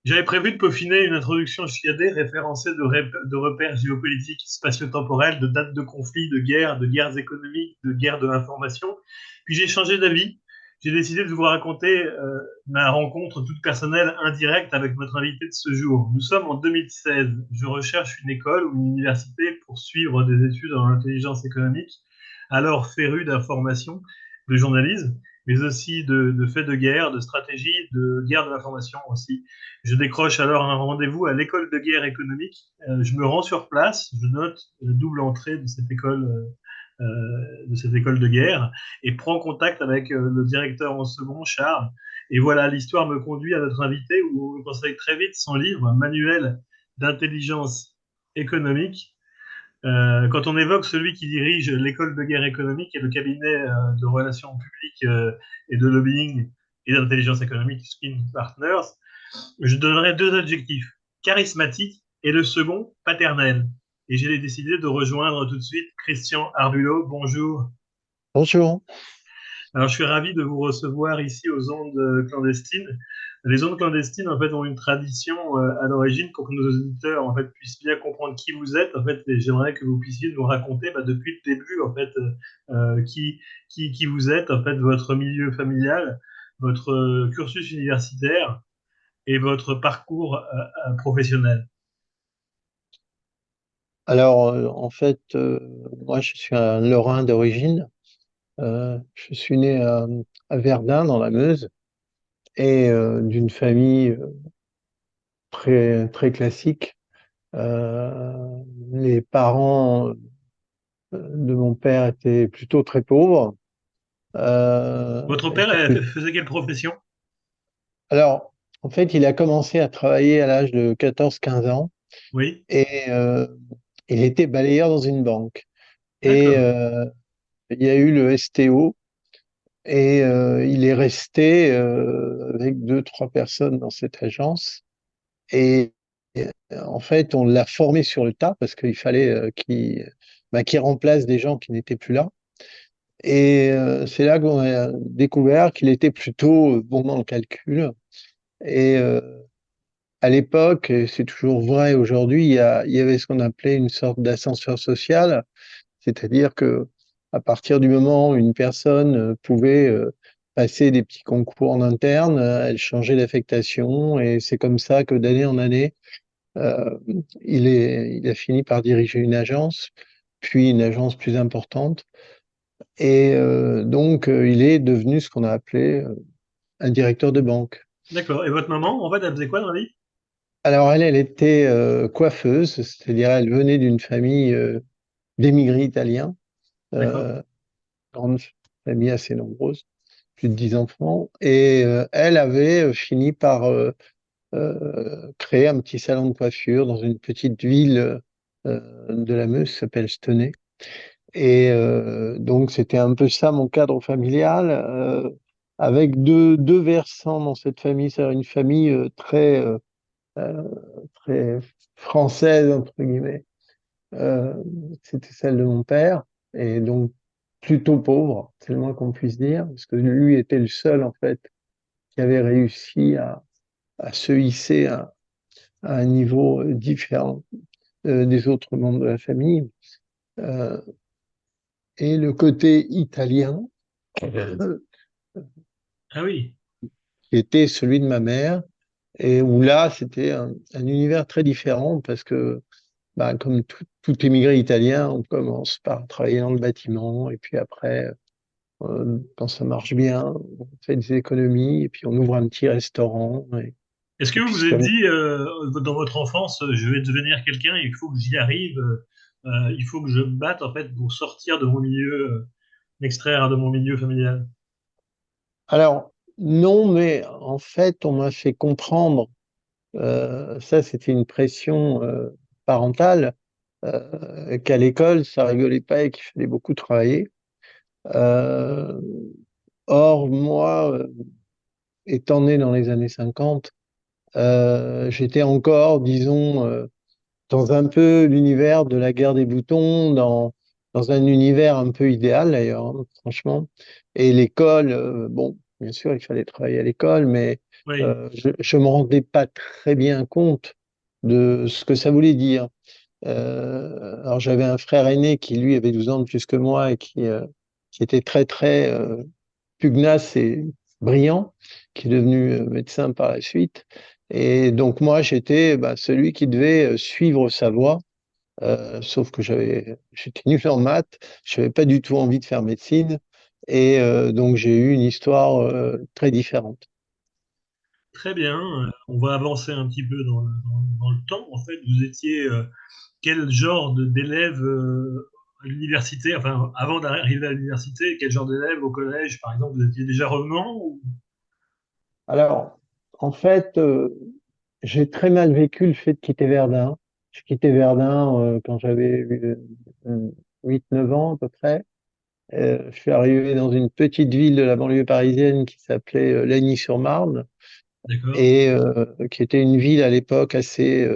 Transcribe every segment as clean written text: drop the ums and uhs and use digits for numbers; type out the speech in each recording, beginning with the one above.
J'avais prévu de peaufiner une introduction chiadée référencée de repères géopolitiques spatio-temporels, de dates de conflits, de guerres économiques, de guerres de l'information. Puis j'ai changé d'avis. J'ai décidé de vous raconter ma rencontre toute personnelle, indirecte avec notre invité de ce jour. Nous sommes en 2016. Je recherche une école ou une université pour suivre des études en intelligence économique, alors féru d'information, de journalisme, mais aussi de faits de guerre, de stratégie, de guerre de l'information aussi. Je décroche alors un rendez-vous à l'école de guerre économique. Je me rends sur place, je note la double entrée de cette école de guerre et prends contact avec le directeur en second, Charles. Et voilà, l'histoire me conduit à notre invité où on me conseille très vite son livre, Manuel d'intelligence économique. Quand on évoque celui qui dirige l'école de guerre économique et le cabinet de relations publiques et de lobbying et d'intelligence économique, Spin Partners, je donnerai deux adjectifs, charismatique et le second, paternel. Et j'ai décidé de rejoindre tout de suite Christian Arbulot. Bonjour. Bonjour. Alors, je suis ravi de vous recevoir ici aux ondes clandestines. Les ondes clandestines, en fait, ont une tradition à l'origine pour que nos auditeurs, en fait, puissent bien comprendre qui vous êtes. En fait, et j'aimerais que vous puissiez nous raconter, depuis le début, en fait, qui vous êtes, en fait, votre milieu familial, votre cursus universitaire et votre parcours professionnel. Alors, en fait, moi, je suis un Lorrain d'origine. Je suis né à Verdun, dans la Meuse, et d'une famille très classique. Les parents de mon père étaient plutôt très pauvres. Votre père Étaient plus- faisait quelle profession? Alors, en fait, il a commencé à travailler à l'âge de 14 15 ans, Oui, et il était balayeur dans une banque. Et d'accord. il y a eu le STO. Et il est resté avec deux, trois personnes dans cette agence. Et en fait, on l'a formé sur le tas parce qu'il fallait qu'il remplace des gens qui n'étaient plus là. Et c'est là qu'on a découvert qu'il était plutôt bon dans le calcul. Et à l'époque, et c'est toujours vrai aujourd'hui, il y avait ce qu'on appelait une sorte d'ascenseur social. C'est-à-dire que à partir du moment où une personne pouvait passer des petits concours en interne, elle changeait d'affectation, et c'est comme ça que d'année en année, euh, il a fini par diriger une agence, puis une agence plus importante, et donc il est devenu ce qu'on a appelé un directeur de banque. D'accord. Et votre maman, en fait, elle faisait quoi dans la vie? Alors elle était coiffeuse, c'est-à-dire elle venait d'une famille d'émigrés italiens, D'accord. euh, grande famille assez nombreuse, plus de 10 enfants, et elle avait fini par créer un petit salon de coiffure dans une petite ville de la Meuse qui s'appelle Stenay. Et donc c'était un peu ça mon cadre familial, avec deux versants dans cette famille, c'est-à-dire une famille euh, très française, entre guillemets. Euh, C'était celle de mon père, et donc plutôt pauvre, c'est le moins qu'on puisse dire, parce que lui était le seul, en fait, qui avait réussi à se hisser à un niveau différent des autres membres de la famille. Euh, et le côté italien, euh, Ah oui. qui était celui de ma mère, et où là, c'était un univers très différent, parce que, bah, comme tout émigré italien, on commence par travailler dans le bâtiment, et puis après, quand ça marche bien, on fait des économies, et puis on ouvre un petit restaurant, Est-ce que et vous puis vous c'est êtes comme... dit, dans votre enfance, je vais devenir quelqu'un, il faut que j'y arrive, il faut que je me batte, en fait, pour sortir de mon milieu, m'extraire de mon milieu familial? Alors, non, mais en fait, on m'a fait comprendre, ça c'était une pression parentale, qu'à l'école, ça rigolait pas et qu'il fallait beaucoup travailler. Euh, Or, moi, étant né dans les années 50, j'étais encore, disons, dans un peu l'univers de la guerre des boutons, dans un univers un peu idéal d'ailleurs, hein, franchement. Et l'école, bon, bien sûr, il fallait travailler à l'école, mais Oui, je me rendais pas très bien compte de ce que ça voulait dire. Alors j'avais un frère aîné qui lui avait 12 ans de plus que moi et qui était très très pugnace et brillant, qui est devenu médecin par la suite. Et donc moi j'étais celui qui devait suivre sa voie, sauf que j'étais nul en maths, je n'avais pas du tout envie de faire médecine, et donc j'ai eu une histoire très différente. très bien. On va avancer un petit peu dans le temps. En fait, vous étiez quel genre d'élève à l'université, enfin, avant d'arriver à l'université, quel genre d'élève au collège, par exemple, vous étiez déjà revenant ou... Alors, en fait, j'ai très mal vécu le fait de quitter Verdun. Je quittais Verdun quand j'avais 8-9 ans à peu près. Je suis arrivé dans une petite ville de la banlieue parisienne qui s'appelait Lagny-sur-Marne D'accord, et qui était une ville à l'époque assez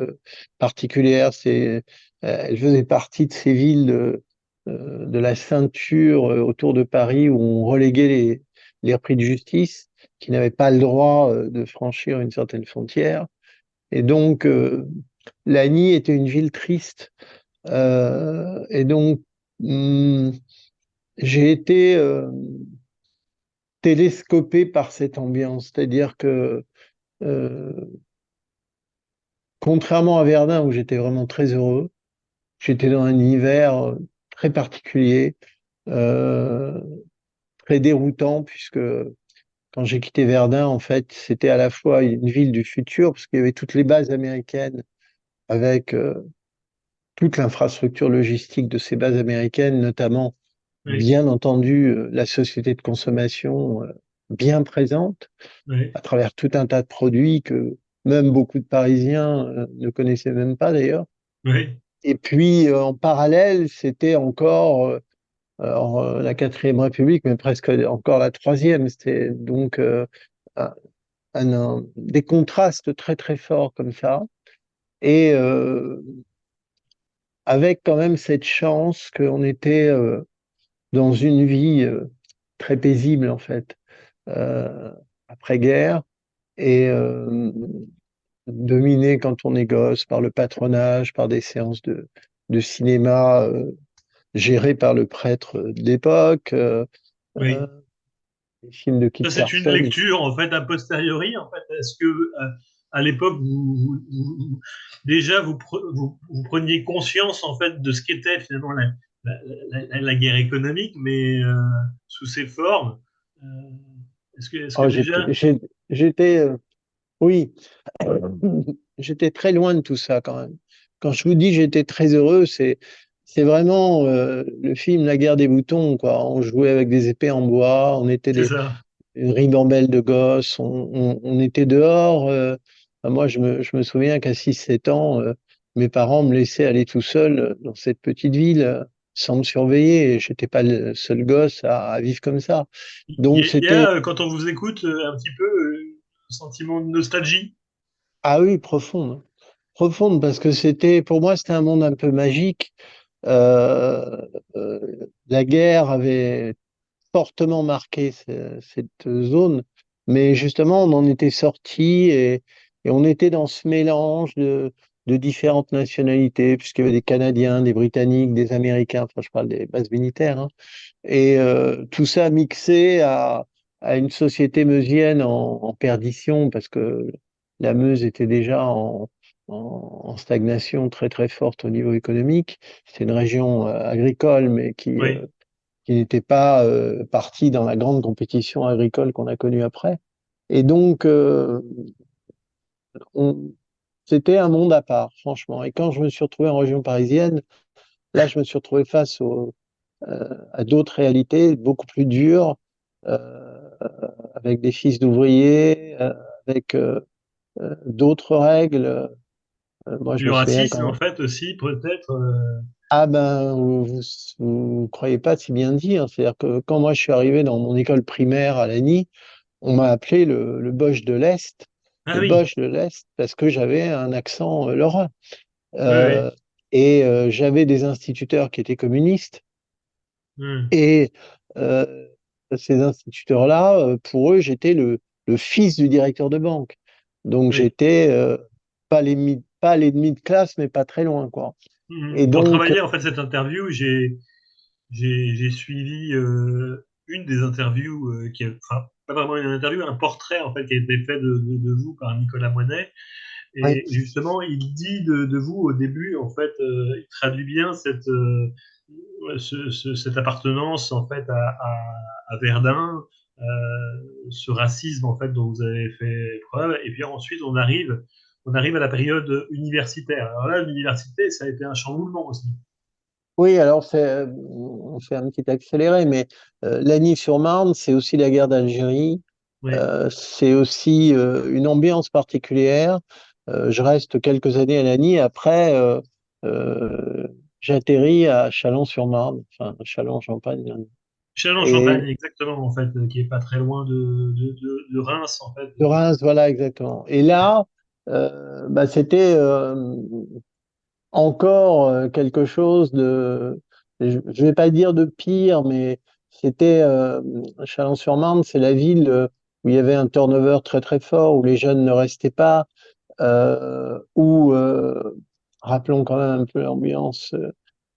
particulière. Elle faisait partie de ces villes de la ceinture autour de Paris où on reléguait les repris de justice qui n'avaient pas le droit de franchir une certaine frontière. Et donc, Lagny était une ville triste. Et donc, hum, j'ai été télescopé par cette ambiance. C'est-à-dire que, euh, contrairement à Verdun, où j'étais vraiment très heureux, j'étais dans un hiver très particulier, euh, très déroutant, puisque quand j'ai quitté Verdun, en fait, c'était à la fois une ville du futur, parce qu'il y avait toutes les bases américaines, avec toute l'infrastructure logistique de ces bases américaines, notamment, oui, bien entendu, la société de consommation bien présente, oui, à travers tout un tas de produits que même beaucoup de Parisiens ne connaissaient même pas d'ailleurs. oui, Et puis en parallèle, c'était encore la quatrième République, mais presque encore la troisième. C'était donc un- des contrastes très très forts comme ça. Et avec quand même cette chance qu'on était dans une vie très paisible en fait, euh, après-guerre. Et dominé quand on est gosse par le patronage, par des séances de cinéma gérées par le prêtre d'époque, euh, oui. des films de Kit Ça, c'est une Carson. lecture, en fait, a posteriori, en fait. Est-ce que, à l'époque, déjà, vous preniez conscience, en fait, de ce qu'était finalement la guerre économique, mais sous ses formes? Euh, est-ce que Oh, déjà... j'étais, oui, j'étais très loin de tout ça quand même. Quand je vous dis j'étais très heureux, c'est vraiment le film La guerre des boutons, quoi. On jouait avec des épées en bois, on était C'est ça. une ribambelle de gosses, on était dehors. Enfin, moi, je me souviens qu'à 6 7 ans, mes parents me laissaient aller tout seul dans cette petite ville sans me surveiller. Et j'étais pas le seul gosse à vivre comme ça. Donc Il y a, c'était, quand on vous écoute, un petit peu un sentiment de nostalgie. ah oui, profonde, profonde, parce que pour moi, c'était un monde un peu magique. Euh, la guerre avait fortement marqué cette zone, mais justement, on en était sorti et on était dans ce mélange de différentes nationalités, puisqu'il y avait des Canadiens, des Britanniques, des Américains, enfin, je parle des bases militaires, hein, et tout ça mixé à une société meusienne en perdition, parce que la Meuse était déjà en stagnation très très forte au niveau économique. C'est une région agricole, mais Oui. qui n'était pas partie dans la grande compétition agricole qu'on a connue après. Et donc, on- c'était un monde à part, franchement. Et quand je me suis retrouvé en région parisienne, là, je me suis retrouvé face à d'autres réalités beaucoup plus dures, euh, avec des fils d'ouvriers, avec d'autres règles. Moi, je Du me souviens racisme, en quand... fait, aussi, peut-être. Ah ben, vous croyez pas si bien dire. C'est-à-dire que quand moi, je suis arrivé dans mon école primaire à Lagny, on m'a appelé le Bosch de l'Est, Ah le oui, Bosch de l'Est, parce que j'avais un accent lorrain. oui, oui. Euh, et j'avais des instituteurs qui étaient communistes. Hmm. Et ces instituteurs-là, pour eux, j'étais le fils du directeur de banque. Donc Oui. j'étais pas l'ennemi de classe, mais pas très loin, quoi. Et Pour donc, travailler en fait cette interview, j'ai suivi une des interviews enfin pas vraiment une interview, un portrait en fait qui a été fait de vous par Nicolas Moinet. ouais, Et justement, il dit de vous au début, en fait, il traduit bien cette appartenance en fait à Verdun, ce racisme en fait dont vous avez fait preuve. Et puis ensuite, on arrive à la période universitaire. Alors là, l'université, ça a été un chamboulement aussi. oui, alors on fait un petit accéléré, mais Lagny-sur-Marne, c'est aussi la guerre d'Algérie. Oui. C'est aussi une ambiance particulière. Je reste quelques années à Lagny. Après, euh, j'atterris à Châlons-sur-Marne, enfin Châlons-en-Champagne. Châlons-en-Champagne, Et exactement, en fait, qui est pas très loin de Reims, en fait. de Reims, voilà, exactement. Et là, bah, c'était encore quelque chose je vais pas dire de pire, mais c'était Chalon-sur-Marne, c'est la ville où il y avait un turnover très très fort, où les jeunes ne restaient pas, où, rappelons quand même un peu l'ambiance,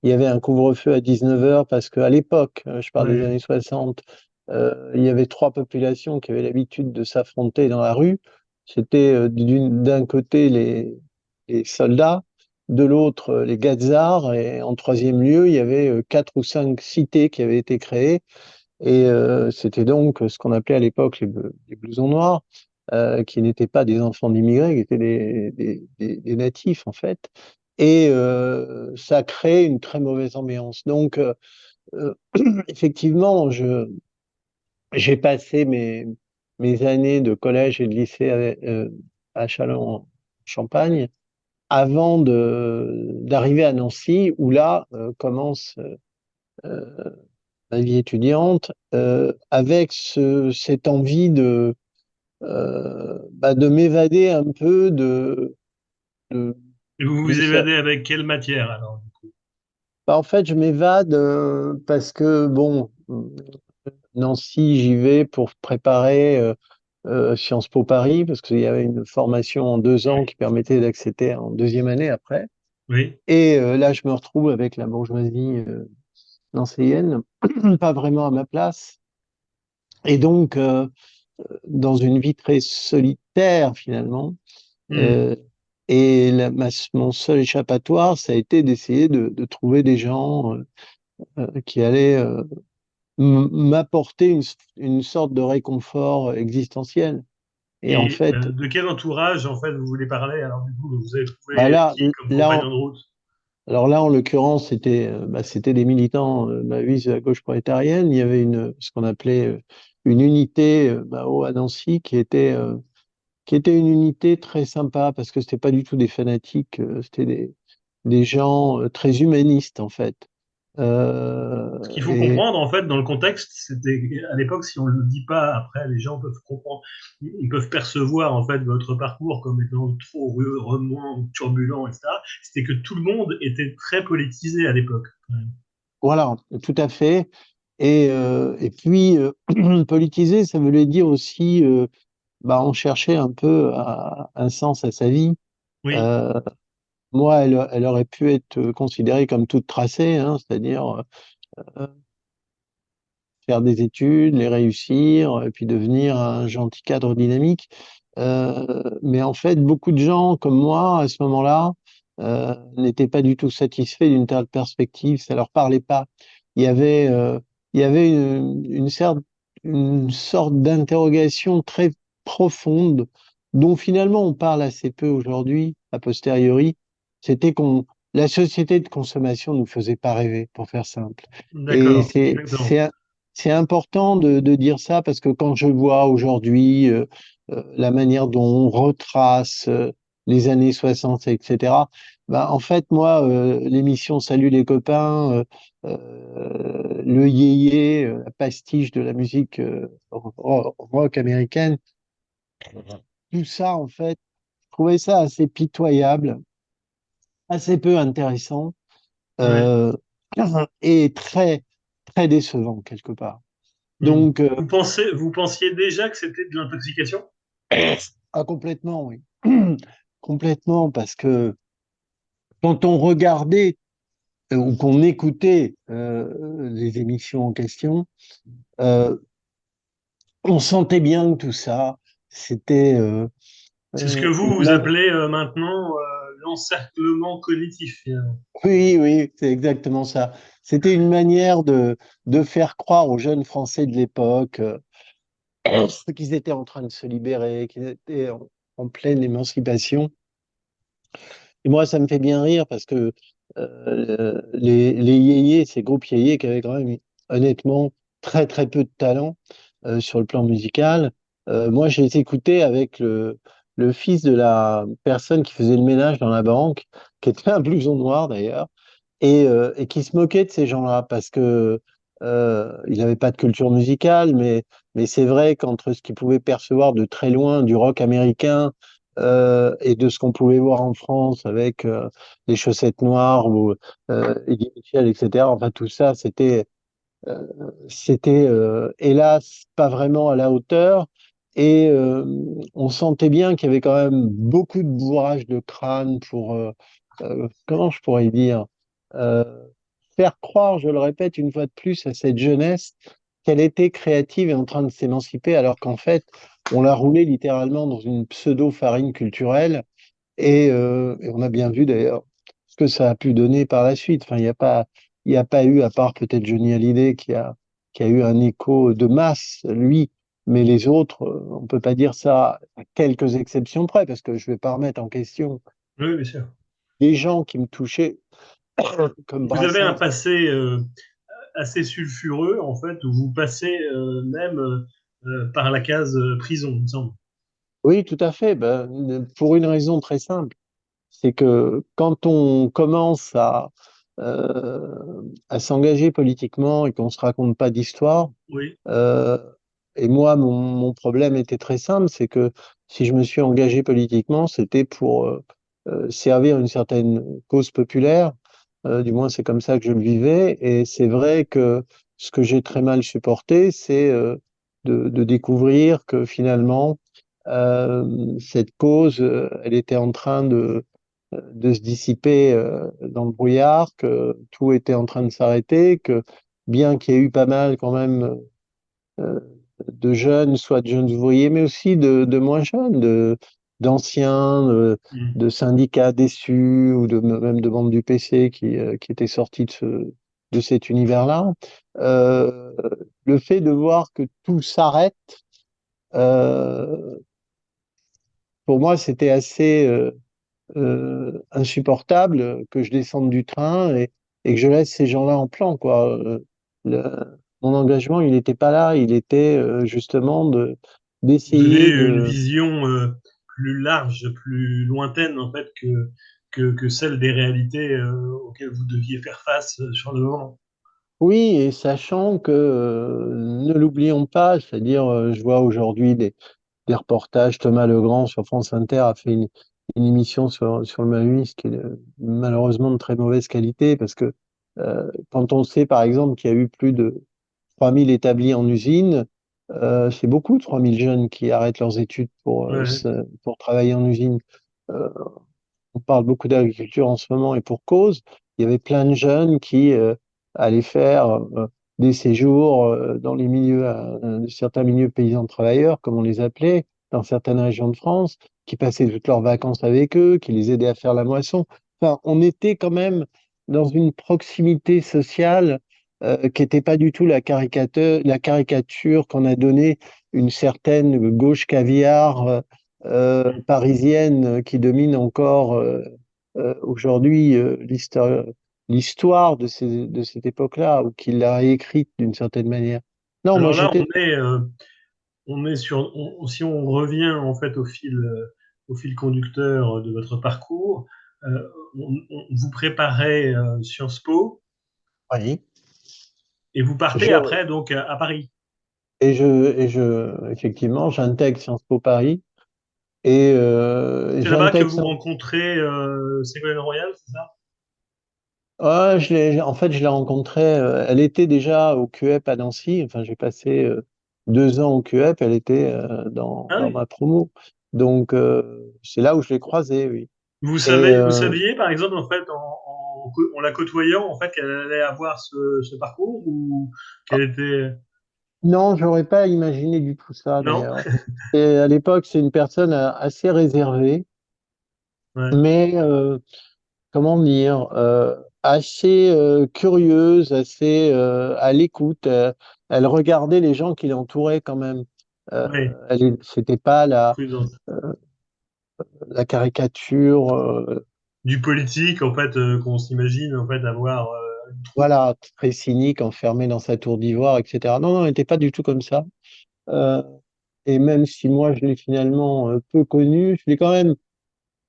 il y avait un couvre-feu à 19 heures parce qu'à l'époque, je parle des Ouais, années 60, il y avait trois populations qui avaient l'habitude de s'affronter dans la rue. C'était d'un côté les soldats, de l'autre les gazards, et en troisième lieu, il y avait quatre ou cinq cités qui avaient été créées et c'était donc ce qu'on appelait à l'époque les blousons noirs, qui n'étaient pas des enfants d'immigrés, qui étaient des natifs en fait. Et ça crée une très mauvaise ambiance. Donc, euh, effectivement, j'ai passé mes années de collège et de lycée à Châlons-en-Champagne avant d'arriver à Nancy, où là commence ma vie étudiante, avec cette envie de m'évader un peu de, et vous de vous ça. évadez avec quelle matière, alors? Bah, en fait, je m'évade parce que, bon, Nancy, j'y vais pour préparer Sciences Po Paris, parce qu'il y avait une formation en 2 ans qui permettait d'accéder en deuxième année après. Oui. Et là, je me retrouve avec la bourgeoisie nancéienne, pas vraiment à ma place. Et donc, dans une vie très solitaire, finalement. Hmm. Euh, et mon seul échappatoire, ça a été d'essayer de trouver des gens qui allaient m'apporter une sorte de réconfort existentiel. Et en Et fait, de quel entourage, en fait, vous voulez parler? Alors, du coup, vous avez bah trouvé là, qui comme là, compagnon de route? alors là, en l'occurrence, c'était des militants maoïstes de la gauche prolétarienne. Il y avait ce qu'on appelait une unité Mao à Nancy qui était une unité très sympa parce que c'était pas du tout des fanatiques, c'était des gens très humanistes en fait. Ce qu'il faut Et comprendre, en fait, dans le contexte, c'était à l'époque, si on ne le dit pas, après, les gens peuvent comprendre, ils peuvent percevoir, en fait, votre parcours comme étant trop remuant ou turbulent, etc. C'était que tout le monde était très politisé à l'époque. voilà, tout à fait. Et puis politiser, ça voulait dire aussi, bah, on cherchait un peu un sens à sa vie. Oui, Euh, Moi, elle aurait pu être considérée comme toute tracée, hein, c'est-à-dire faire des études, les réussir, et puis devenir un gentil cadre dynamique. Mais en fait, beaucoup de gens comme moi, à ce moment-là, n'étaient pas du tout satisfaits d'une telle perspective. Ça leur parlait pas. Il y avait, euh, il y avait une sorte d'interrogation très profonde dont finalement on parle assez peu aujourd'hui, a posteriori. C'était la société de consommation nous faisait pas rêver, pour faire simple. Et d'accord, exactement. c'est important de dire ça parce que quand je vois aujourd'hui la manière dont on retrace les années 60, etc., bah, en fait, moi, l'émission Salut les copains, le yéyé, la pastiche de la musique rock américaine, tout ça, en fait, je trouvais ça assez pitoyable, assez peu intéressant Ouais. euh, et très, très décevant quelque part. Hmm. Donc, Vous pensiez déjà que c'était de l'intoxication? ah, complètement, oui. Complètement, parce que quand on regardait ou qu'on écoutait les émissions en question, euh, on sentait bien que tout ça, c'était C'est ce que une vous appelez maintenant l'encerclement cognitif, finalement. Oui, oui, c'est exactement ça. C'était une manière de faire croire aux jeunes Français de l'époque qu'ils étaient en train de se libérer, qu'ils étaient en pleine émancipation. Et moi, ça me fait bien rire parce que les yéyés, ces groupes yéyés qui avaient quand même, honnêtement, très très peu de talent sur le plan musical, moi, j'ai écouté avec le fils de la personne qui faisait le ménage dans la banque, qui était un blouson noir d'ailleurs et qui se moquait de ces gens-là parce que il n'avait pas de culture musicale, mais c'est vrai qu'entre ce qu'il pouvait percevoir de très loin du rock américain et de ce qu'on pouvait voir en France avec les chaussettes noires ou Eddie Mitchell, etc. Enfin, tout ça, euh, c'était hélas pas vraiment à la hauteur. Et on sentait bien qu'il y avait quand même beaucoup de bourrage de crâne pour, comment je pourrais dire, euh, faire croire, je le répète une fois de plus, à cette jeunesse qu'elle était créative et en train de s'émanciper, alors qu'en fait, on l'a roulée littéralement dans une pseudo-farine culturelle et on a bien vu d'ailleurs ce que ça a pu donner par la suite. Enfin, il y a pas eu, à part peut-être Johnny Hallyday qui a eu un écho de masse, lui, mais les autres, on peut pas dire ça à quelques exceptions près, parce que je vais pas remettre en question Oui, bien sûr. les gens qui me touchaient, comme Vous avez un Brassens. passé assez sulfureux, en fait, où vous passez même par la case prison, il me semble. Oui, tout à fait. Ben, pour une raison très simple, c'est que quand on commence à s'engager politiquement et qu'on se raconte pas d'histoire, Oui. Euh, et moi, mon problème était très simple, c'est que si je me suis engagé politiquement, c'était pour servir une certaine cause populaire. Du moins, c'est comme ça que je le vivais. Et c'est vrai que ce que j'ai très mal supporté, c'est de découvrir que finalement, cette cause, elle était en train de se dissiper dans le brouillard, que tout était en train de s'arrêter, que bien qu'il y ait eu pas mal quand même euh, de jeunes, soit de jeunes ouvriers, mais aussi de moins jeunes, d'anciens, Mm. de syndicats déçus ou même de membres du PC qui étaient sortis de cet univers-là. Euh, le fait de voir que tout s'arrête, euh, pour moi, c'était assez insupportable que je descende du train et que je laisse ces gens-là en plan, quoi. Mon engagement, il n'était pas là, il était justement Vous avez d'essayer une de. vision plus large, plus lointaine, en fait, que celle des réalités auxquelles vous deviez faire face sur le moment. Oui, et sachant que, ne l'oublions pas, c'est-à-dire, je vois aujourd'hui des reportages. Thomas Legrand sur France Inter a fait une émission sur le Mahuis qui est malheureusement de très mauvaise qualité parce que quand on sait par exemple qu'il y a eu plus de 3000 établis en usine, c'est beaucoup, 3000 jeunes qui arrêtent leurs études Ouais. pour travailler en usine. Euh, on parle beaucoup d'agriculture en ce moment et pour cause. Il y avait plein de jeunes qui allaient faire des séjours dans les milieux, certains milieux paysans travailleurs, comme on les appelait, dans certaines régions de France, qui passaient toutes leurs vacances avec eux, qui les aidaient à faire la moisson. Enfin, on était quand même dans une proximité sociale qui n'était pas du tout la caricature qu'on a donnée une certaine gauche caviar parisienne qui domine encore aujourd'hui l'histoire de cette époque-là, ou qui l'a écrite d'une certaine manière. Non, moi Alors là, j'étais. on est sur, si on revient en fait au fil conducteur de votre parcours, vous préparez Sciences Po Oui. et vous partez Je, après donc à Paris. effectivement, j'intègre Sciences Po Paris et C'est là-bas que j'intègre vous rencontrez Ségolène Royal, c'est ça? En fait, je l'ai rencontrée. Elle était déjà au QEP à Nancy. Enfin, j'ai passé 2 ans au QEP. Elle était Ah dans oui. ma promo. Donc, c'est là où je l'ai croisée, oui. Et Vous saviez, par exemple, en fait, en la côtoyant, en fait, qu'elle allait avoir ce parcours ou qu'elle était... non, j'aurais pas imaginé du tout ça, Non? d'ailleurs. Et à l'époque, c'est une personne assez réservée, Ouais. mais comment dire, assez curieuse, assez à l'écoute. Elle regardait les gens qui l'entouraient quand même. Oui. C'était pas Prudente. la caricature, Du politique, en fait, qu'on s'imagine, en fait, avoir une troupe. voilà, très cynique, enfermée dans sa tour d'ivoire, etc. Non, non, elle n'était pas du tout comme ça. Euh, et même si moi, je l'ai finalement peu connue, je l'ai quand même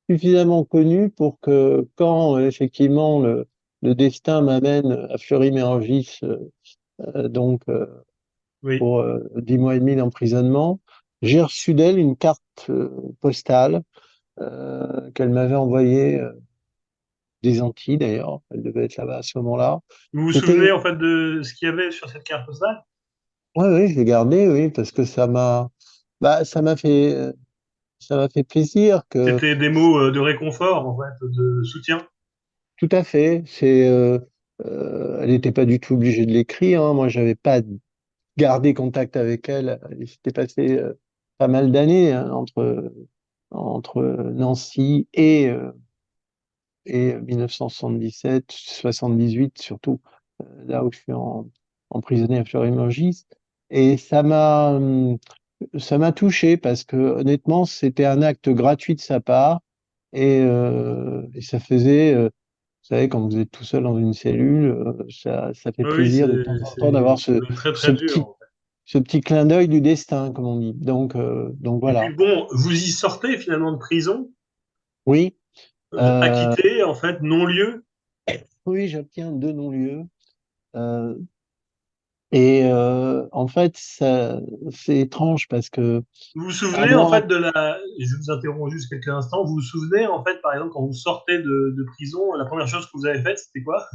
suffisamment connue pour que quand effectivement le destin m'amène à Fleury-Mérogis, donc Oui. pour 10 mois et demi d'emprisonnement, j'ai reçu d'elle une carte postale qu'elle m'avait envoyée des Antilles d'ailleurs. Elle devait être là-bas à ce moment-là. Vous vous souvenez, C'était, en fait, de ce qu'il y avait sur cette carte postale? ouais, oui, je l'ai gardé, oui, parce que bah, ça m'a fait plaisir que, C'était des mots de réconfort, en fait, de soutien. tout à fait, elle n'était pas du tout obligée de l'écrire, hein. Moi, j'avais pas gardé contact avec elle. Il s'était passé pas mal d'années hein, entre Nancy et 1977, 78 surtout, là où je suis emprisonné à Fleury-Mérogis. Et ça m'a touché parce que honnêtement, c'était un acte gratuit de sa part et ça faisait, vous savez, quand vous êtes tout seul dans une cellule, ça fait Oui, oui, plaisir de temps en temps d'avoir c'est très, ce très dur, petit, en fait. ce petit clin d'œil du destin, comme on dit. Donc Et puis, voilà. bon, vous y sortez, finalement, de prison, Oui, euh, acquitté, en fait, non-lieu. oui, j'obtiens 2 non-lieux. Euh, et en fait, c'est étrange parce que Vous vous un souvenez, en mois, fait, je vous interromps juste quelques instants, vous vous souvenez, en fait, par exemple, quand vous sortez de prison, la première chose que vous avez faite, c'était quoi?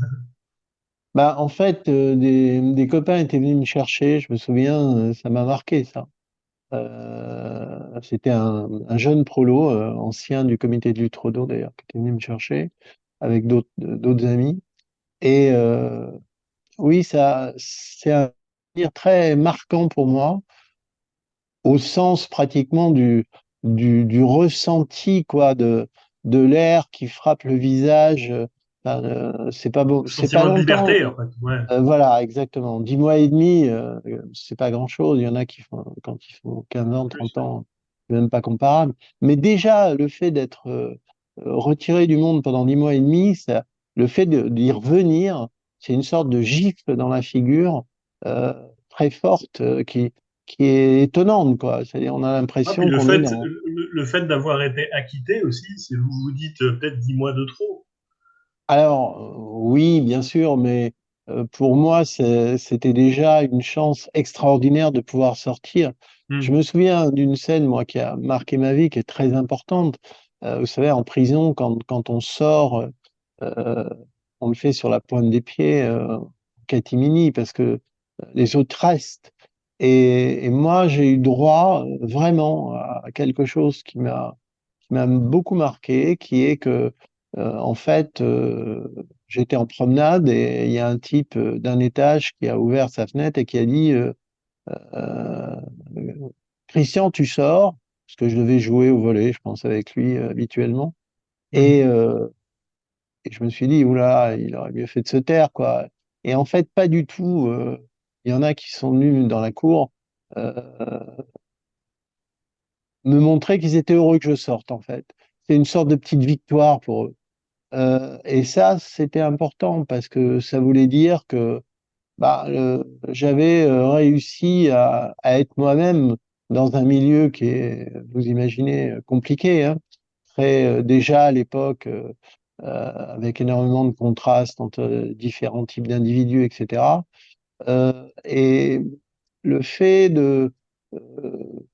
bah, en fait, des copains étaient venus me chercher. Je me souviens, ça m'a marqué ça. C'était un jeune prolo, ancien du comité de lutte Rodot d'ailleurs, qui était venu me chercher avec d'autres amis. Et oui, ça, c'est un souvenir très marquant pour moi, au sens pratiquement du ressenti, quoi, de l'air qui frappe le visage. Enfin, c'est pas beau, Le c'est pas sentiment de longtemps. liberté, en fait, ouais. Voilà, exactement. 10 mois et demi, c'est pas grand-chose. Il y en a qui font, quand ils font 15 En ans, plus, 30 ans, c'est même pas comparable. Mais déjà, le fait d'être retiré du monde pendant 10 mois et demi, le fait d'y revenir, c'est une sorte de gifle dans la figure euh, très forte qui est étonnante, quoi. C'est-à-dire, on a ah, puis l'impression qu'on est dans. le fait d'avoir été acquitté aussi, c'est vous vous dites peut-être 10 mois de trop. Alors, oui, bien sûr, mais pour moi, c'était déjà une chance extraordinaire de pouvoir sortir. Je Hmm. me souviens d'une scène, moi, qui a marqué ma vie, qui est très importante. Vous savez, en prison, quand on sort, euh, on le fait sur la pointe des pieds, en catimini, parce que les autres restent. Et moi, j'ai eu droit vraiment à quelque chose qui m'a beaucoup marqué, qui est que, en fait, j'étais en promenade et il y a un type d'un étage qui a ouvert sa fenêtre et qui a dit euh, Christian, tu sors, parce que je devais jouer au volley, je pense, avec lui habituellement. Et, Mhm. euh, et je me suis dit, oula, il aurait mieux fait de se taire, quoi. Et en fait, pas du tout. Il y en a qui sont venus dans la cour euh, me montrer qu'ils étaient heureux que je sorte, en fait. C'est une sorte de petite victoire pour eux. Et ça, c'était important parce que ça voulait dire que bah, j'avais réussi à être moi-même dans un milieu qui est, vous imaginez, compliqué, hein. Très, déjà à l'époque, avec énormément de contrastes entre différents types d'individus, etc. Et le fait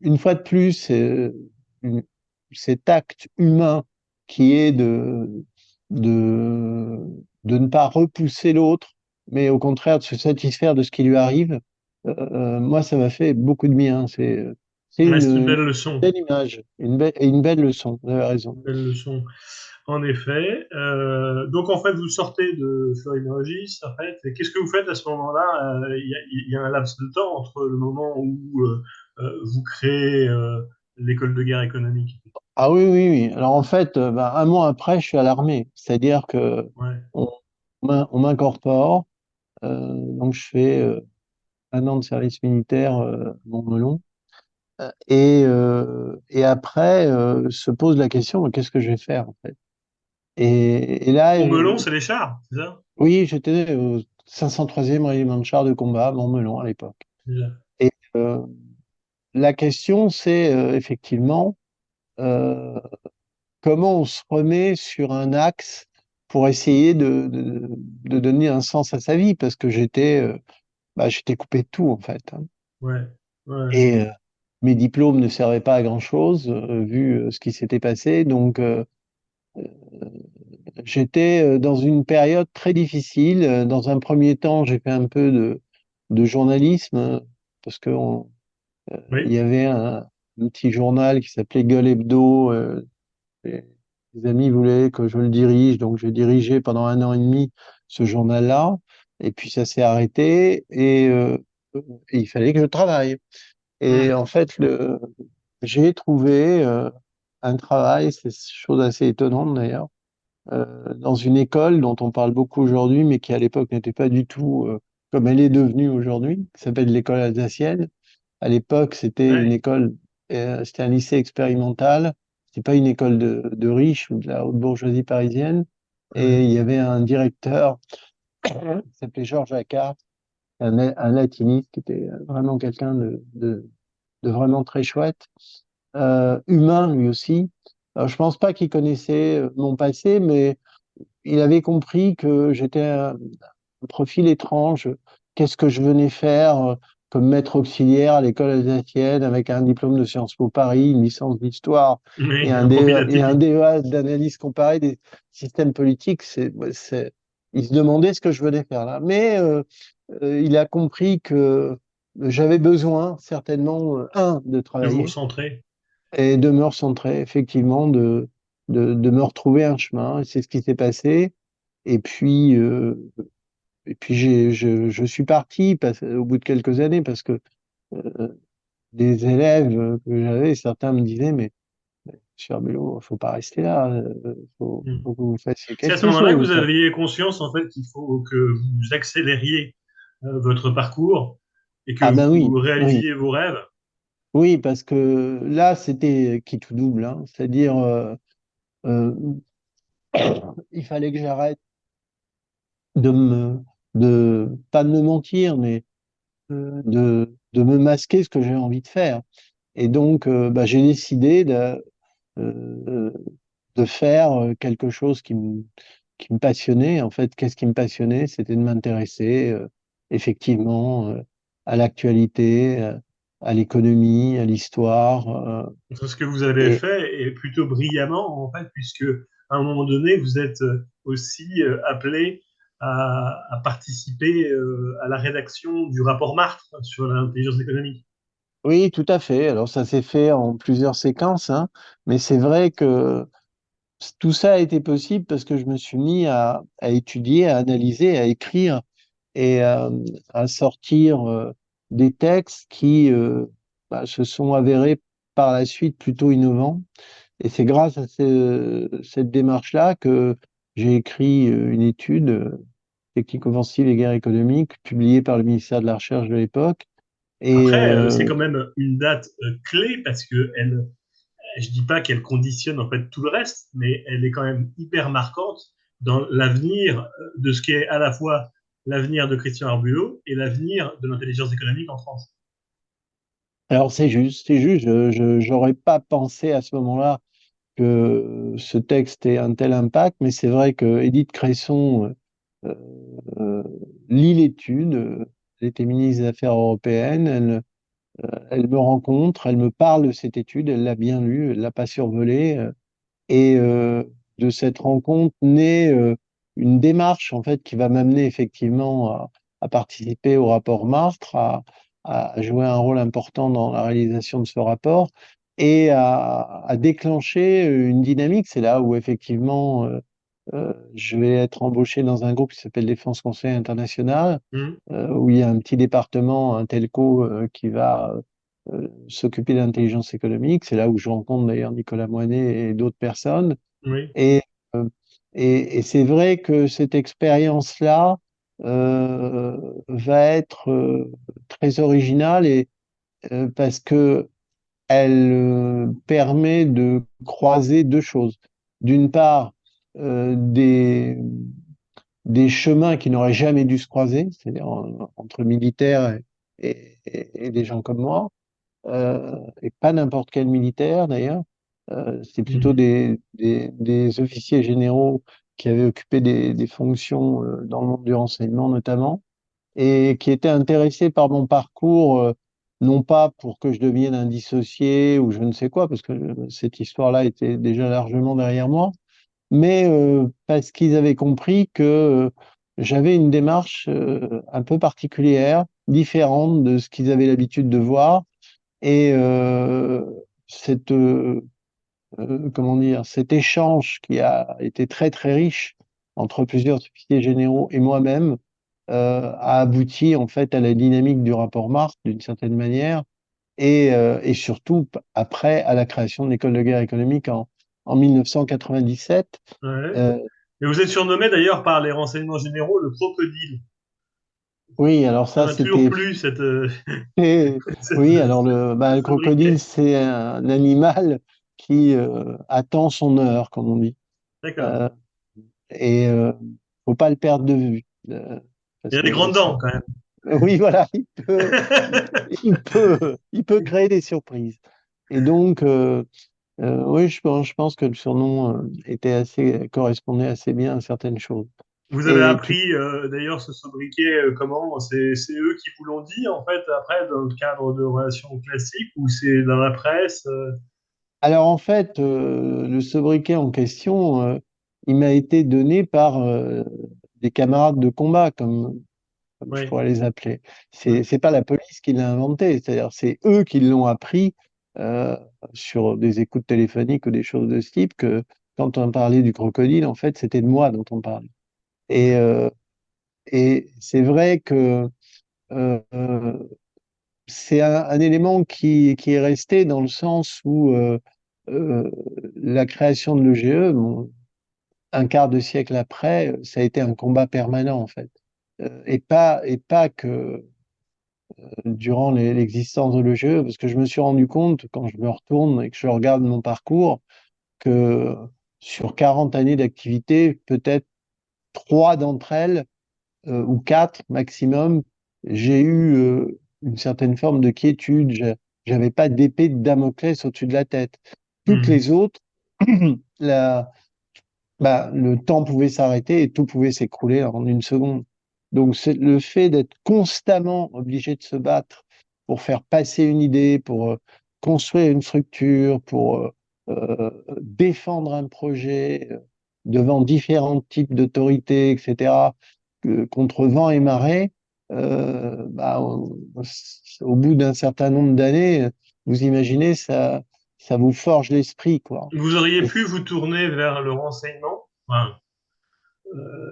une fois de plus, une- cet acte humain qui est de, de ne pas repousser l'autre, mais au contraire de se satisfaire de ce qui lui arrive, moi, ça m'a fait beaucoup de bien. C'est Ouais, c'est une une belle leçon. belle image, et une belle leçon, vous avez raison. Une belle leçon. En effet. Donc, en fait, vous sortez de Floride Regis, en fait, et qu'est-ce que vous faites à ce moment-là? Il y a un laps de temps entre le moment où vous créez l'école de guerre économique. Ah oui, oui, oui. Alors en fait, bah, un mois après, je suis à l'armée. C'est-à-dire que Ouais. on, on m'incorpore, donc je fais un an de service militaire à Montmelon. Et après, se pose la question, mais qu'est-ce que je vais faire en fait? Et là, Montmelon, c'est les chars, c'est ça? oui, j'étais au 503e régiment de chars de combat à Montmelon à l'époque. Déjà. Et la question, c'est effectivement euh, comment on se remet sur un axe pour essayer de donner un sens à sa vie, parce que j'étais coupé de tout en fait, hein. Ouais. Ouais. Et mes diplômes ne servaient pas à grand-chose vu ce qui s'était passé. Donc j'étais dans une période très difficile. Dans un premier temps, j'ai fait un peu de journalisme parce que il Oui. y avait un petit journal qui s'appelait Gueule Hebdo. Et les amis voulaient que je le dirige, donc j'ai dirigé pendant un an et demi ce journal-là. Et puis ça s'est arrêté et il fallait que je travaille. Et Hmm. en fait, j'ai trouvé un travail, c'est une chose assez étonnante d'ailleurs, dans une école dont on parle beaucoup aujourd'hui, mais qui à l'époque n'était pas du tout comme elle est devenue aujourd'hui, qui s'appelle l'école alsacienne. À l'époque, Ouais. c'était un lycée expérimental. C'était pas une école de riches ou de la haute bourgeoisie parisienne. Et Ouais. il y avait un directeur qui s'appelait Georges Accard, un latiniste qui était vraiment quelqu'un de vraiment très chouette, humain lui aussi. Alors, je pense pas qu'il connaissait mon passé, mais il avait compris que j'étais un profil étrange. Qu'est-ce que je venais faire comme maître auxiliaire à l'école alsacienne avec un diplôme de Sciences Po Paris, une licence d'histoire Oui, un profil Et un atypique. DEA d'analyse comparée des systèmes politiques? Il se demandait ce que je venais faire là. Mais il a compris que j'avais besoin certainement, de De vous travailler recentrer. et de me recentrer, effectivement, de me retrouver un chemin. Et c'est ce qui s'est passé. Et puis, euh, et puis je suis parti au bout de quelques années parce que euh, des élèves que j'avais, certains me disaient, mais Monsieur Arbelot, faut pas rester là, Hmm. faut que vous fassiez C'est à ce quelque moment-là que vous chose. aviez conscience, en fait, qu'il faut que vous accélériez votre parcours et que Ah ben vous oui, oui, réalisiez vos rêves. oui, parce que là, c'était qui tout double, hein. C'est-à-dire, euh, il fallait que j'arrête de me, pas de me mentir, mais de me masquer ce que j'ai envie de faire. Et donc, bah, j'ai décidé euh, de faire quelque chose qui me passionnait. En fait, qu'est-ce qui me passionnait? C'était de m'intéresser effectivement à l'actualité, à l'économie, à l'histoire. C'est ce que vous avez Et fait et plutôt brillamment, en fait, puisque à un moment donné, vous êtes aussi appelé à participer à la rédaction du rapport Martre sur l'intelligence économique. oui, tout à fait. Alors, ça s'est fait en plusieurs séquences, hein, mais c'est vrai que tout ça a été possible parce que je me suis mis à étudier, à analyser, à écrire et à sortir des textes qui bah, se sont avérés par la suite plutôt innovants. Et c'est grâce à cette démarche-là que j'ai écrit une étude technique offensive et guerre économique publiée par le ministère de la Recherche de l'époque. Et Après, c'est quand même une date clé parce que je dis pas qu'elle conditionne en fait tout le reste, mais elle est quand même hyper marquante dans l'avenir de ce qui est à la fois l'avenir de Christian Arbulot et l'avenir de l'intelligence économique en France. alors c'est juste, j'aurais pas pensé à ce moment-là que ce texte ait un tel impact, mais c'est vrai que Édith Cresson euh, euh, lit l'étude, elle était ministre des Affaires européennes, elle me rencontre, elle me parle de cette étude, elle l'a bien lue, elle l'a pas survolée, et de cette rencontre naît une démarche en fait qui va m'amener effectivement à participer au rapport Martre, à jouer un rôle important dans la réalisation de ce rapport et à déclencher une dynamique. C'est là où effectivement je vais être embauché dans un groupe qui s'appelle Défense Conseil International, Mhm. où il y a un petit département, un telco, qui va s'occuper de l'intelligence économique. C'est là où je rencontre d'ailleurs Nicolas Moinet et d'autres personnes. Oui. Et, euh, et c'est vrai que cette expérience-là va être très originale et parce que elle permet de croiser deux choses. D'une part, des chemins qui n'auraient jamais dû se croiser, c'est-à-dire entre militaires et des gens comme moi, et pas n'importe quel militaire d'ailleurs. C'est plutôt Mhm. des officiers généraux qui avaient occupé des fonctions dans le monde du renseignement notamment, et qui étaient intéressés par mon parcours, non pas pour que je devienne un dissocié ou je ne sais quoi, parce que cette histoire-là était déjà largement derrière moi, mais parce qu'ils avaient compris que j'avais une démarche un peu particulière, différente de ce qu'ils avaient l'habitude de voir, et cette comment dire, cet échange qui a été très très riche entre plusieurs officiers généraux et moi-même a abouti en fait à la dynamique du rapport Marx d'une certaine manière et surtout après à la création de l'école de guerre économique en 1997. Ouais. Euh, Et vous êtes surnommé d'ailleurs par les renseignements généraux le crocodile. oui, alors Ça ça m'a toujours c'était plu, cette, oui, alors le crocodile sobriquet. c'est un animal qui attend son heure, comme on dit. D'accord. Euh, et faut pas le perdre de vue Il parce a des que grandes dents quand même. oui, voilà, il peut créer des surprises. Et donc, oui, je pense que le surnom était assez, correspondait assez bien à certaines choses. Vous avez Et tout, appris d'ailleurs ce sobriquet comment? C'est eux qui vous l'ont dit en fait après dans le cadre de relations classiques ou c'est dans la presse? alors en fait, le sobriquet en question, il m'a été donné par des camarades de combat, comme je Oui. pourrais les appeler. Oui. C'est pas la police qui l'a inventé, c'est-à-dire c'est eux qui l'ont appris euh, sur des écoutes téléphoniques ou des choses de ce type que quand on parlait du crocodile, en fait, c'était de moi dont on parlait. Et, euh, et c'est vrai que euh, c'est un élément qui est resté dans le sens où euh, la création de l'EGE, bon, un quart de siècle après, ça a été un combat permanent en fait. Et pas que durant l'existence de l'EGE, parce que je me suis rendu compte, quand je me retourne et que je regarde mon parcours, que sur 40 années d'activité, peut-être trois d'entre elles, ou quatre maximum, j'ai eu une certaine forme de quiétude. J'avais pas d'épée de Damoclès au-dessus de la tête. Toutes Mhm. les autres, la, le temps pouvait s'arrêter et tout pouvait s'écrouler en une seconde. Donc, c'est le fait d'être constamment obligé de se battre pour faire passer une idée, pour construire une structure, pour défendre un projet devant différents types d'autorités, etc., contre vent et marée, au bout d'un certain nombre d'années, vous imaginez, ça vous forge l'esprit, quoi. Vous auriez Et pu vous tourner vers le renseignement, enfin,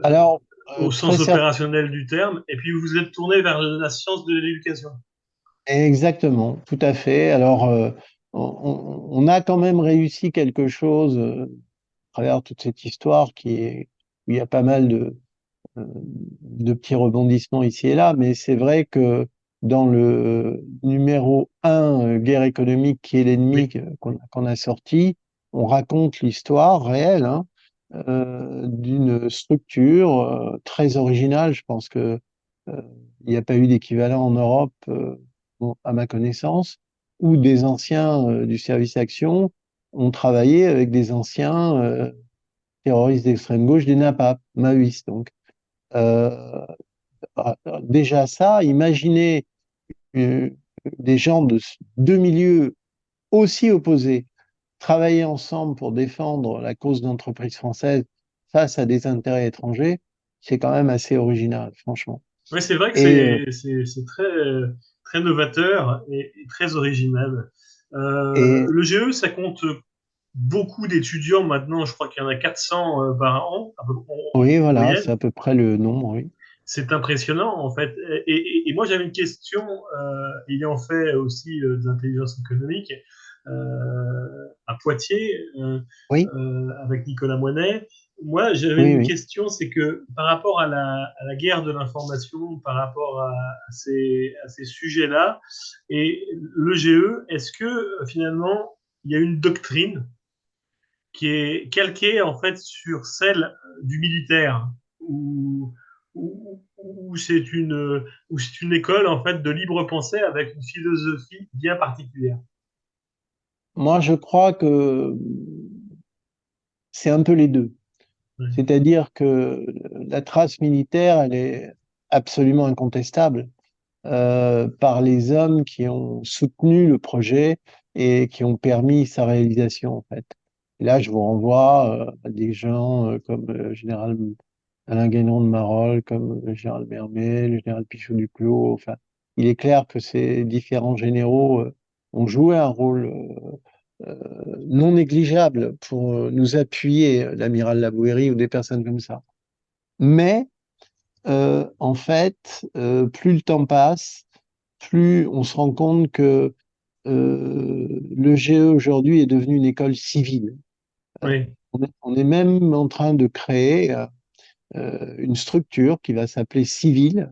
alors, au très sens certainement. opérationnel du terme, et puis vous vous êtes tourné vers la science de l'éducation. Exactement, tout à fait. Alors, on a quand même réussi quelque chose à travers toute cette histoire où il y a pas mal de petits rebondissements ici et là, mais c'est vrai que dans le numéro un, guerre économique qui est l'ennemi Oui. qu'on a sorti, on raconte l'histoire réelle hein, d'une structure très originale. Je pense que euh, il n'y a pas eu d'équivalent en Europe, bon, à ma connaissance, où des anciens du service action ont travaillé avec des anciens terroristes d'extrême gauche des NAPAP, maoïstes donc. Euh, déjà ça, imaginez euh, des gens de deux milieux aussi opposés, travailler ensemble pour défendre la cause d'entreprises françaises face à des intérêts étrangers, c'est quand même assez original, franchement. Oui, c'est vrai que Et, c'est très, très novateur et très original. et Le GE, ça compte beaucoup d'étudiants maintenant. Je crois qu'il y en a 400 par an, à peu près oui, en voilà, c'est moyenne. à peu près le nombre, oui. C'est impressionnant, en fait. Et moi, j'avais une question, ayant fait aussi de l'intelligence économique à Poitiers, Oui, avec Nicolas Moinet. Moi, j'avais oui, une oui. question, c'est que par rapport à la guerre de l'information, par rapport à ces sujets-là, et le GE, est-ce que finalement, il y a une doctrine qui est calquée en fait sur celle du militaire, où où c'est une école en fait de libre pensée avec une philosophie bien particulière. Moi, je crois que c'est un peu les deux. Ouais. C'est-à-dire que la trace militaire, elle est absolument incontestable par les hommes qui ont soutenu le projet et qui ont permis sa réalisation, en fait. Et là, je vous renvoie à des gens comme le général Alain Guénon de Marolles, comme le général Mermet, le général Pichot-Duclos. Enfin, il est clair que ces différents généraux ont joué un rôle non négligeable pour nous appuyer, l'amiral Labouéry ou des personnes comme ça. Mais en fait, plus le temps passe, plus on se rend compte que le GE aujourd'hui est devenu une école civile. Oui, On est même en train de créer une structure qui va s'appeler Civil.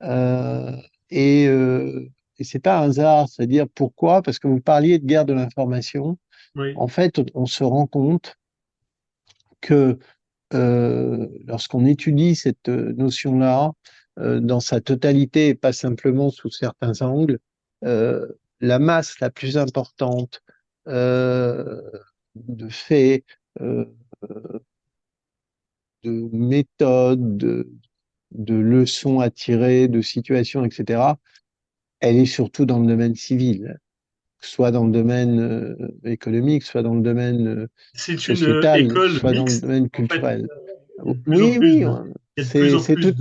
Euh, et et c'est pas un hasard, c'est-à-dire pourquoi? Parce que vous parliez de guerre de l'information. oui, En fait, on se rend compte que lorsqu'on étudie cette notion-là dans sa totalité et pas simplement sous certains angles, euh, la masse la plus importante euh, de faits, euh, de méthodes, de leçons à tirer, de situations, etc., elle est surtout dans le domaine civil, soit dans le domaine économique, soit dans le domaine c'est une sociétal, école soit dans le mixte. domaine En fait, culturel. il y a de plus en Oui, plus oui, il y a de plus en c'est tout. plus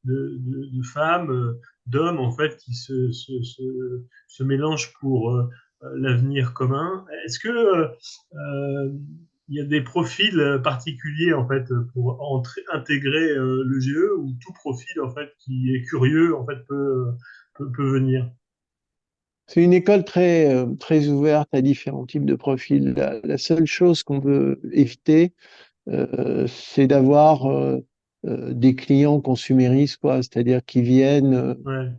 de femmes, d'hommes en fait qui se mélangent pour l'avenir commun. Est-ce que il y a des profils particuliers en fait pour intégrer le GE ou tout profil en fait qui est curieux en fait peut venir? C'est une école très ouverte à différents types de profils. La seule chose qu'on veut éviter, c'est d'avoir des clients consuméristes, quoi, c'est-à-dire qui viennent Ouais,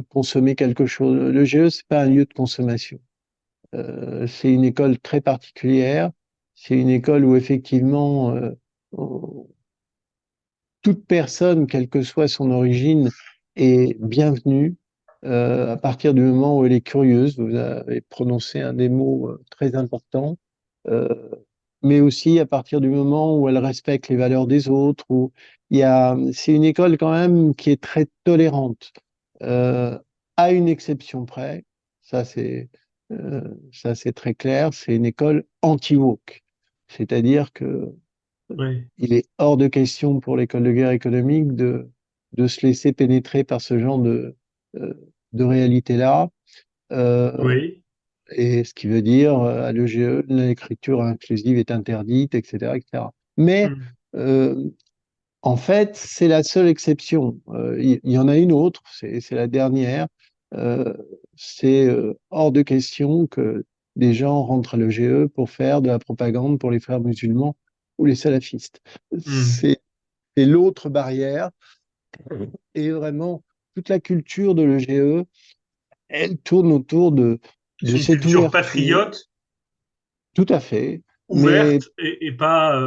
consommer quelque chose. Le GE, c'est pas un lieu de consommation. C'est une école très particulière. C'est une école où effectivement toute personne, quelle que soit son origine, est bienvenue à partir du moment où elle est curieuse. Vous avez prononcé un des mots très importants, euh, mais aussi à partir du moment où elle respecte les valeurs des autres. Où c'est une école quand même qui est très tolérante, euh, à une exception près. Ça c'est, euh, ça c'est très clair. C'est une école anti-woke, c'est-à-dire que ouais, il est hors de question pour l'école de guerre économique de se laisser pénétrer par ce genre euh, de réalité-là. Euh, oui, et ce qui veut dire, à l'EGE, l'écriture inclusive est interdite, etc., etc. Mais hmm, euh, en fait, c'est la seule exception. Il y en a une autre, c'est la dernière. Euh, c'est hors de question que des gens rentrent à l'EGE pour faire de la propagande pour les frères musulmans ou les salafistes. hmm. C'est l'autre barrière. Et vraiment, toute la culture de l'EGE, elle tourne autour de C'est une cette culture ouverture, patriote tout à fait, ouverte et pas,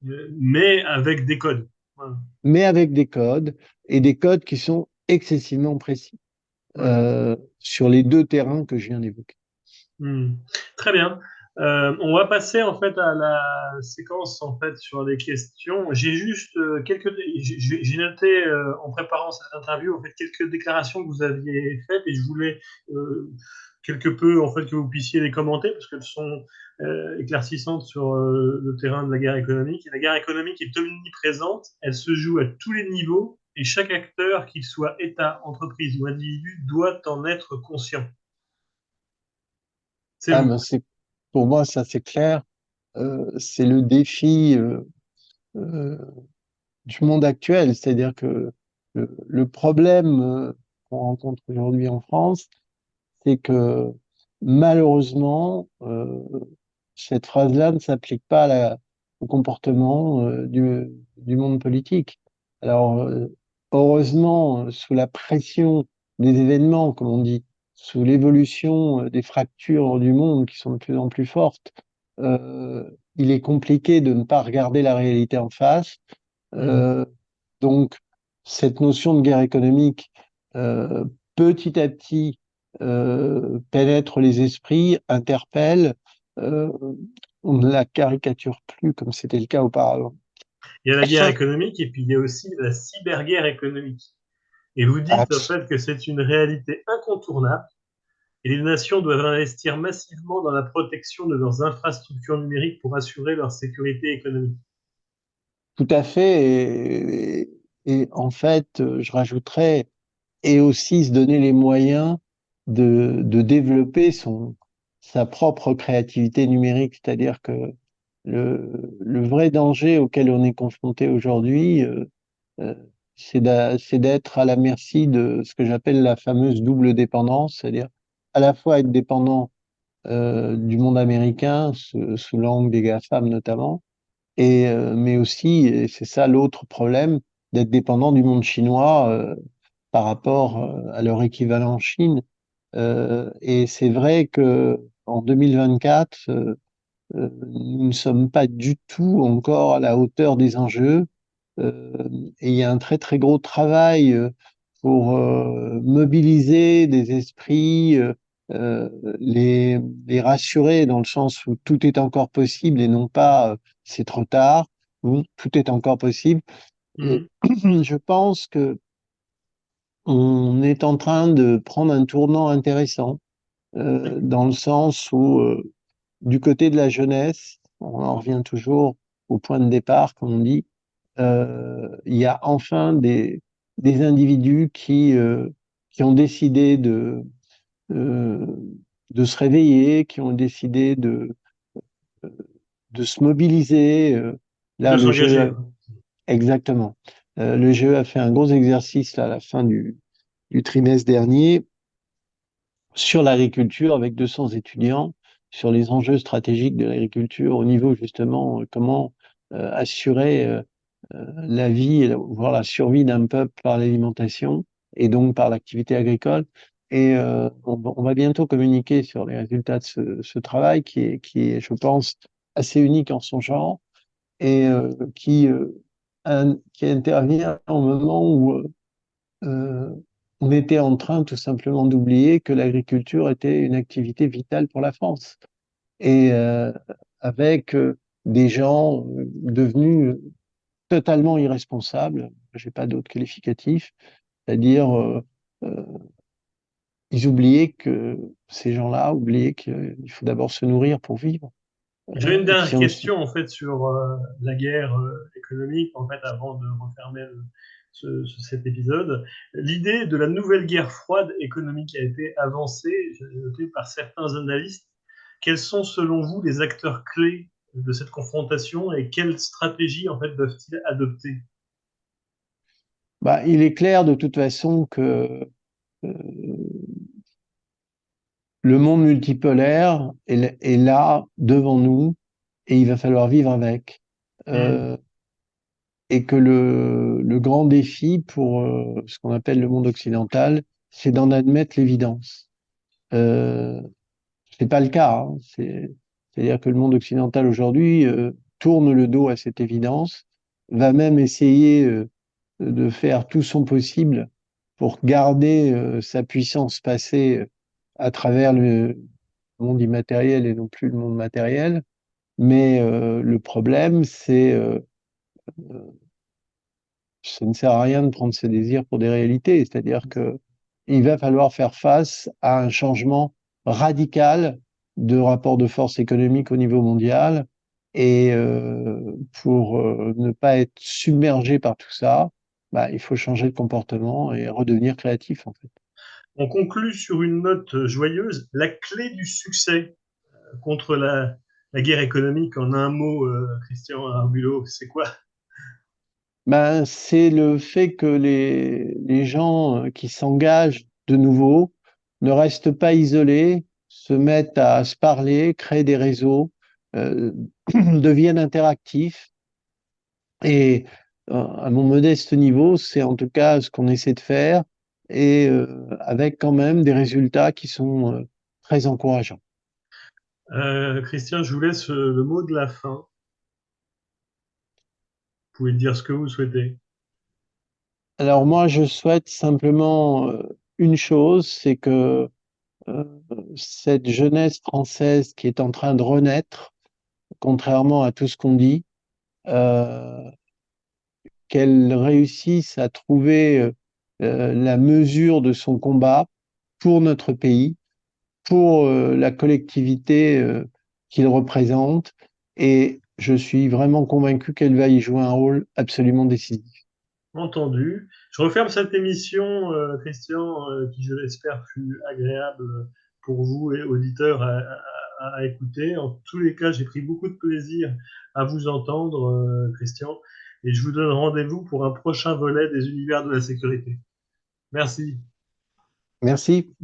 mais avec des codes. Voilà. mais avec des codes et des codes qui sont excessivement précis Ouais. sur les deux terrains que je viens d'évoquer. Hmm. Très bien. On va passer en fait à la séquence en fait sur les questions. J'ai juste j'ai noté en préparant cette interview en fait quelques déclarations que vous aviez faites et je voulais euh, quelque peu en fait que vous puissiez les commenter parce qu'elles sont éclaircissantes sur le terrain de la guerre économique. Et la guerre économique est omniprésente, elle se joue à tous les niveaux et chaque acteur, qu'il soit État, entreprise ou individu, doit en être conscient. C'est Ah, vous. ben pour moi, ça c'est clair. C'est le défi euh, du monde actuel. C'est-à-dire que le problème qu'on rencontre aujourd'hui en France, c'est que malheureusement, cette phrase-là ne s'applique pas au comportement du monde politique. Alors, heureusement, sous la pression des événements, comme on dit, sous l'évolution des fractures du monde qui sont de plus en plus fortes, il est compliqué de ne pas regarder la réalité en face. Mmh. Euh, donc, cette notion de guerre économique, petit à petit, pénètre les esprits, interpelle. euh, on ne la caricature plus comme c'était le cas auparavant. Il y a la guerre économique et puis il y a aussi la cyberguerre économique. Et vous dites en Abs- fait que c'est une réalité incontournable et les nations doivent investir massivement dans la protection de leurs infrastructures numériques pour assurer leur sécurité économique. Tout à fait. Et en fait, je rajouterais, et aussi se donner les moyens de développer sa propre créativité numérique. C'est-à-dire que le vrai danger auquel on est confronté aujourd'hui, euh, c'est d'être à la merci de ce que j'appelle la fameuse double dépendance, c'est-à-dire à la fois être dépendant du monde américain, sous l'angle des GAFAM notamment, mais aussi, et c'est ça l'autre problème, d'être dépendant du monde chinois par rapport à leur équivalent en Chine. Et c'est vrai que en 2024, nous ne sommes pas du tout encore à la hauteur des enjeux. Et il y a un très très gros travail pour mobiliser des esprits, euh, les rassurer dans le sens où tout est encore possible et non pas c'est trop tard, ou tout est encore possible. Et Mmh. je pense que on est en train de prendre un tournant intéressant dans le sens où du côté de la jeunesse, on en revient toujours au point de départ, comme on dit, il y a enfin des individus qui ont décidé euh, de se réveiller, qui ont décidé de se mobiliser. Là, De le s'engager. exactement. Le GE a fait un gros exercice là, à la fin du trimestre dernier sur l'agriculture avec 200 étudiants sur les enjeux stratégiques de l'agriculture au niveau justement comment assurer la vie, voire la survie d'un peuple par l'alimentation et donc par l'activité agricole. Et on va bientôt communiquer sur les résultats de ce travail qui est, je pense, assez unique en son genre et qui intervient au moment où euh, on était en train tout simplement d'oublier que l'agriculture était une activité vitale pour la France. Et avec des gens devenus totalement irresponsables, j'ai pas d'autre qualificatif, c'est-à-dire euh, ils oubliaient que ces gens-là oubliaient qu'il faut d'abord se nourrir pour vivre, J'ai une et dernière qui ont question en fait sur la guerre économique en fait avant de refermer cet épisode. L'idée de la nouvelle guerre froide économique a été avancée, j'ai noté par certains analystes. Quels sont selon vous les acteurs clés de cette confrontation et quelles stratégies en fait doivent-ils adopter? bah, il est clair de toute façon que euh, le monde multipolaire est là devant nous et il va falloir vivre avec. Hmm. Euh, et que le grand défi pour ce qu'on appelle le monde occidental, c'est d'en admettre l'évidence. Euh, c'est pas le cas. Hein. C'est-à-dire que le monde occidental aujourd'hui tourne le dos à cette évidence, va même essayer de faire tout son possible pour garder sa puissance passée à travers le monde immatériel et non plus le monde matériel. Mais le problème, c'est ça ne sert à rien de prendre ses désirs pour des réalités. C'est-à-dire que il va falloir faire face à un changement radicale de rapport de force économique au niveau mondial. Et pour ne pas être submergé par tout ça, bah, il faut changer de comportement et redevenir créatif, en fait. On conclut sur une note joyeuse. La clé du succès contre la guerre économique, en un mot, Christian Arbulot, c'est quoi? Ben, c'est le fait que les gens qui s'engagent de nouveau ne restent pas isolés, se mettent à se parler, créent des réseaux, euh, deviennent interactifs. Et à mon modeste niveau, c'est en tout cas ce qu'on essaie de faire, et avec quand même des résultats qui sont très encourageants. Christian, je vous laisse le mot de la fin. Vous pouvez dire ce que vous souhaitez. Alors moi, je souhaite simplement une chose, c'est que euh, cette jeunesse française qui est en train de renaître, contrairement à tout ce qu'on dit, euh, qu'elle réussisse à trouver la mesure de son combat pour notre pays, pour la collectivité qu'il représente, et je suis vraiment convaincu qu'elle va y jouer un rôle absolument décisif. Entendu. Je referme cette émission, Christian, qui, je l'espère, fut agréable pour vous et auditeurs à écouter. En tous les cas, j'ai pris beaucoup de plaisir à vous entendre, Christian, et je vous donne rendez-vous pour un prochain volet des univers de la sécurité. Merci. Merci.